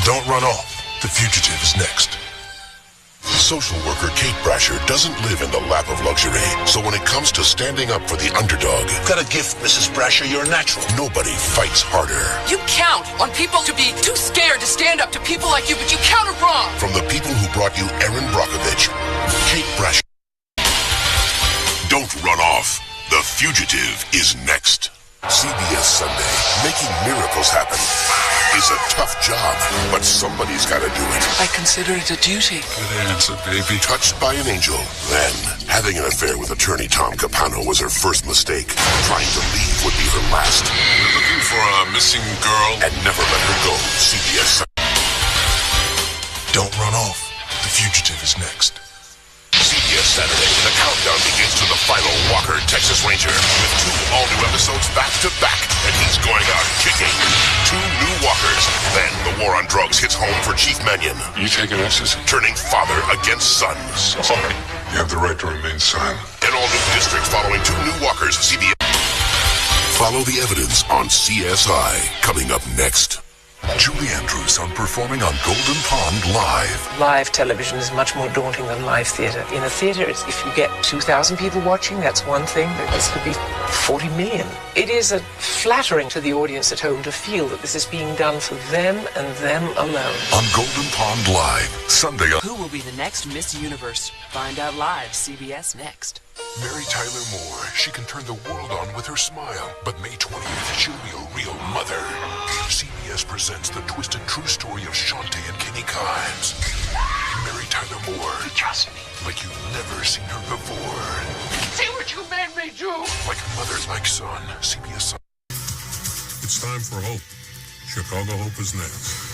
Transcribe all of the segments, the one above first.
Don't run off. The fugitive is next. Social worker Kate Brasher doesn't live in the lap of luxury, so when it comes to standing up for the underdog... Got a gift, Mrs. Brasher. You're a natural. Nobody fights harder. You count on people to be too scared to stand up to people like you, but you counted wrong. From the people who brought you Erin Brockovich, Kate Brasher. Don't run off. The fugitive is next. CBS Sunday. Making miracles happen is a tough job, but somebody's got to do it. I consider it a duty. Good answer, baby. Touched by an angel. Then, having an affair with attorney Tom Capano was her first mistake. Trying to leave would be her last. We're looking for a missing girl and never let her go. CBS Sunday. Don't run off. The fugitive is next. CBS Saturday, the countdown begins to the final Walker, Texas Ranger, with 2 all-new episodes back-to-back, and he's going out kicking. 2 new Walkers. Then the war on drugs hits home for Chief Mannion. You taking ecstasy? Turning father against son. Sorry. You have the right to remain silent. An all-new district following 2 new Walkers. CBS. Follow the evidence on CSI. Coming up next. Julie Andrews on performing on Golden Pond Live. Live television is much more daunting than live theatre. In a theatre, if you get 2,000 people watching, that's one thing. This could be 40 million. It is flattering to the audience at home to feel that this is being done for them and them alone. On Golden Pond Live, Sunday. Who will be the next Miss Universe? Find out live, CBS Next. Mary Tyler Moore. She can turn the world on with her smile. But May 20th, she'll be a real mother. CBS presents the twisted true story of Shantae and Kenny Kimes. Mary Tyler Moore. Trust me. Like you've never seen her before. See what you made me do? Like mother, like son. CBS. It's time for hope. Chicago Hope is next.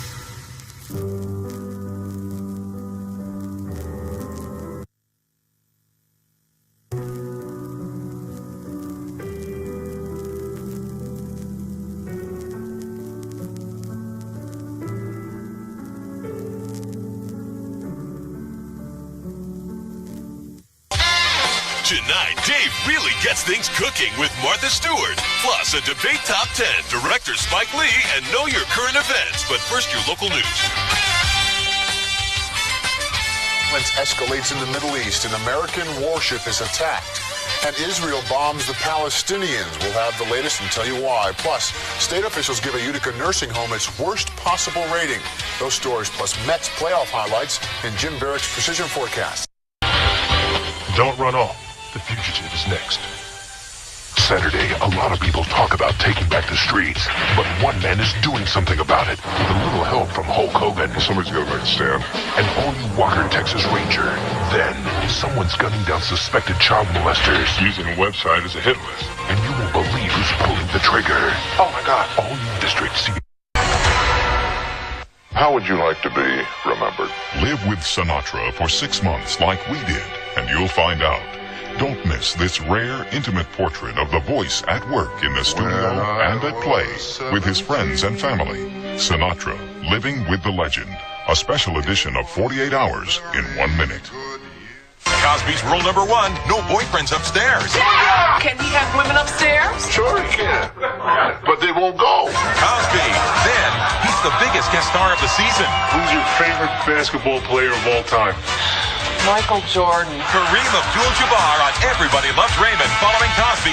Tonight, Dave really gets things cooking with Martha Stewart. Plus, a debate top 10, director Spike Lee, and know your current events. But first, your local news. Violence escalates in the Middle East. An American warship is attacked. And Israel bombs the Palestinians. We'll have the latest and tell you why. Plus, state officials give a Utica nursing home its worst possible rating. Those stories plus Mets playoff highlights and Jim Barrett's precision forecast. Don't run off. The fugitive is next. Saturday, a lot of people talk about taking back the streets, but one man is doing something about it with a little help from Hulk Hogan. Somebody's got to make a stand. An all-new Walker, Texas Ranger. Then, someone's gunning down suspected child molesters. Using a website as a hit list. And you won't believe who's pulling the trigger. Oh my God. All-new District CB. How would you like to be remembered? Live with Sinatra for 6 months like we did, and you'll find out. Don't miss this rare, intimate portrait of the voice at work in the studio and at play with his friends and family. Sinatra, Living with the Legend. A special edition of 48 Hours in 1 minute. Cosby's rule number 1, no boyfriends upstairs. Yeah! Can he have women upstairs? Sure he can. But they won't go. Cosby, then, he's the biggest guest star of the season. Who's your favorite basketball player of all time? Michael Jordan. Kareem Abdul-Jabbar on Everybody Loves Raymond following Cosby.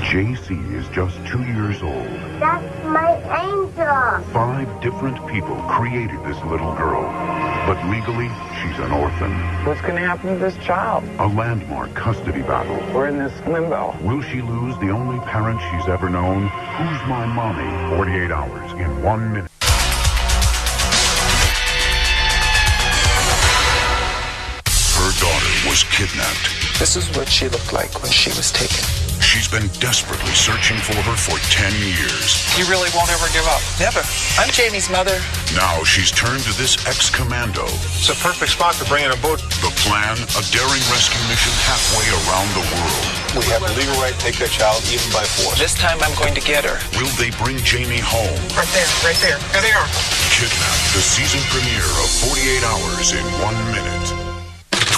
JC is just 2 years old. That's my angel. 5 different people created this little girl. But legally, she's an orphan. What's going to happen to this child? A landmark custody battle. We're in this limbo. Will she lose the only parent she's ever known? Who's My Mommy? 48 Hours in 1 minute. Her daughter was kidnapped. This is what she looked like when she was taken. She's been desperately searching for her for 10 years. You really won't ever give up? Never. I'm Jamie's mother. Now she's turned to this ex-commando. It's a perfect spot to bring in a boat. The plan, a daring rescue mission halfway around the world. We have the legal right to take that child even by force. This time I'm going to get her. Will they bring Jamie home? Right there, right there. There they are. Kidnapped, the season premiere of 48 Hours in 1 minute.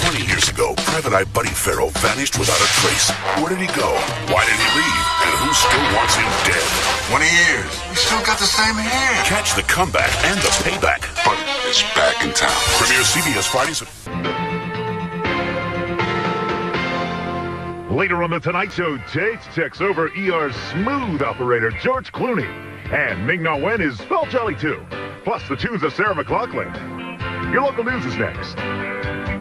20 years ago, Private Eye Buddy Farrell vanished without a trace. Where did he go? Why did he leave? And who still wants him dead? 20 years. You still got the same hair. Catch the comeback and the payback. But it's back in town. Premiere CBS Fridays. Later on The Tonight Show, Chase checks over ER's smooth operator, George Clooney. And Ming-Na Wen is spell jelly too. Plus the tunes of Sarah McLachlan. Your local news is next.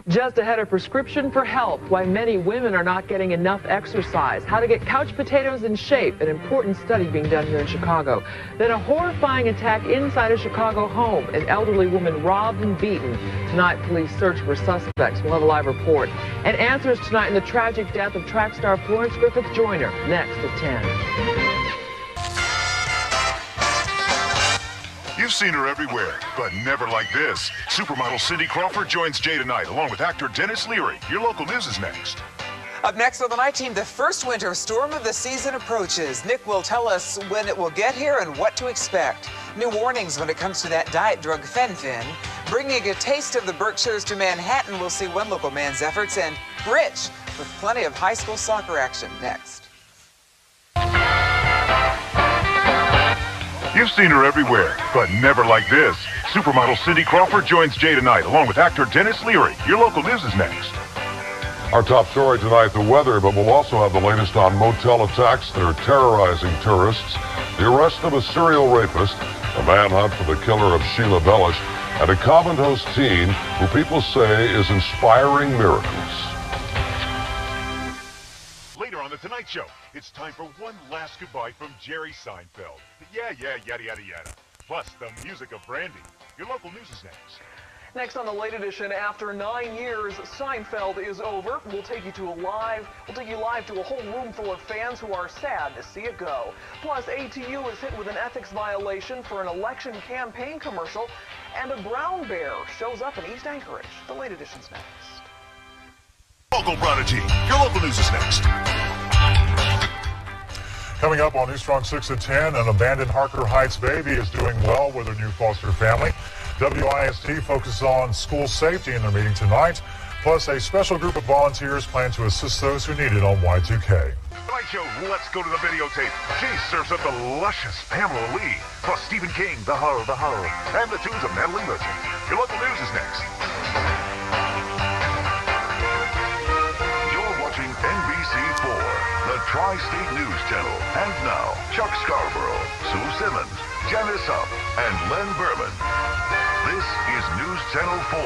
Just ahead, a prescription for help, why many women are not getting enough exercise, how to get couch potatoes in shape, an important study being done here in Chicago. Then a horrifying attack inside a Chicago home, an elderly woman robbed and beaten. Tonight, police search for suspects. We'll have a live report. And answers tonight in the tragic death of track star Florence Griffith Joyner, next at 10. You've seen her everywhere, but never like this. Supermodel Cindy Crawford joins Jay tonight, along with actor Dennis Leary. Your local news is next. Up next on the night team, the first winter storm of the season approaches. Nick will tell us when it will get here and what to expect. New warnings when it comes to that diet drug Fen-Phen. Bringing a taste of the Berkshires to Manhattan, we'll see one local man's efforts. And Rich, with plenty of high school soccer action next. You've seen her everywhere, but never like this. Supermodel Cindy Crawford joins Jay tonight, along with actor Dennis Leary. Your local news is next. Our top story tonight, the weather, but we'll also have the latest on motel attacks that are terrorizing tourists, the arrest of a serial rapist, a manhunt for the killer of Sheila Bellish, and a Covenant Host teen who people say is inspiring miracles. Later on The Tonight Show, it's time for one last goodbye from Jerry Seinfeld. Yeah, yada, yada, yada. Plus, the music of Brandy. Your local news is next. Next on the late edition, after 9 years, Seinfeld is over. We'll take you live to a whole room full of fans who are sad to see it go. Plus, ATU is hit with an ethics violation for an election campaign commercial, and a brown bear shows up in East Anchorage. The late edition's next. Local Prodigy. Your local news is next. Coming up on News Strong 6 at 10, an abandoned Harker Heights baby is doing well with her new foster family. WIST focuses on school safety in their meeting tonight. Plus, a special group of volunteers plan to assist those who need it on Y2K. Tonight Show, let's go to the videotape. Jay serves up the luscious Pamela Lee, plus Stephen King, the Ho, and the tunes of Natalie Merchant. Your local news is next. You're watching NBC4, the Tri-State News Channel. And now, Chuck Scarborough, Sue Simmons, Janice Huff, and Len Berman. This is News Channel 4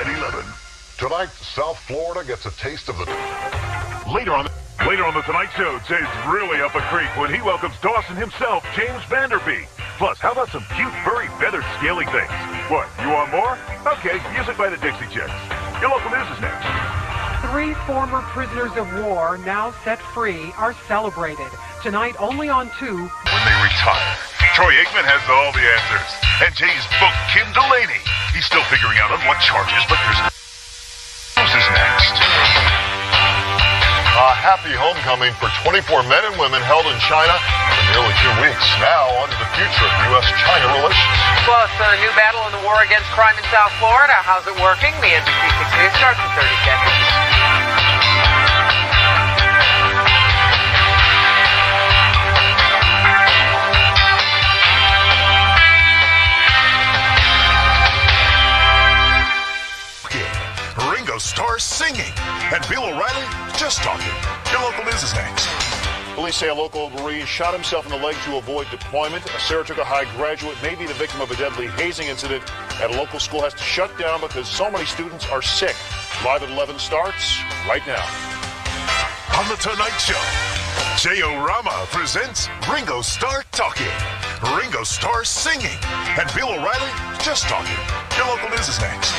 at 11. Tonight, South Florida gets a taste of the... Later on the Tonight Show, Jay's really up a creek when he welcomes Dawson himself, James Vanderbeek. Plus, how about some cute, furry, feathered, scaly things? What, you want more? Okay, music by the Dixie Chicks. Your local news is next. 3 former prisoners of war, now set free, are celebrated. Tonight only on 2. When they retire, Troy Aikman has all the answers. And Jay's booked Kim Delaney. He's still figuring out on what charges, but there's... News is next. A happy homecoming for 24 men and women held in China for nearly 2 weeks. Now, on to the future of U.S.-China relations. Plus, a new battle in the war against crime in South Florida. How's it working? The NBC 6 News starts in 30 seconds. Ringo Starr singing, and Bill O'Reilly just talking. Your local news is next. Police say a local Marine shot himself in the leg to avoid deployment. A Saratoga High graduate may be the victim of a deadly hazing incident at a local school. Has to shut down because so many students are sick. Live at 11 starts right now. On The Tonight Show, Jay-O-Rama presents Ringo Starr talking, Ringo Starr singing, and Bill O'Reilly just talking. Your local news is next.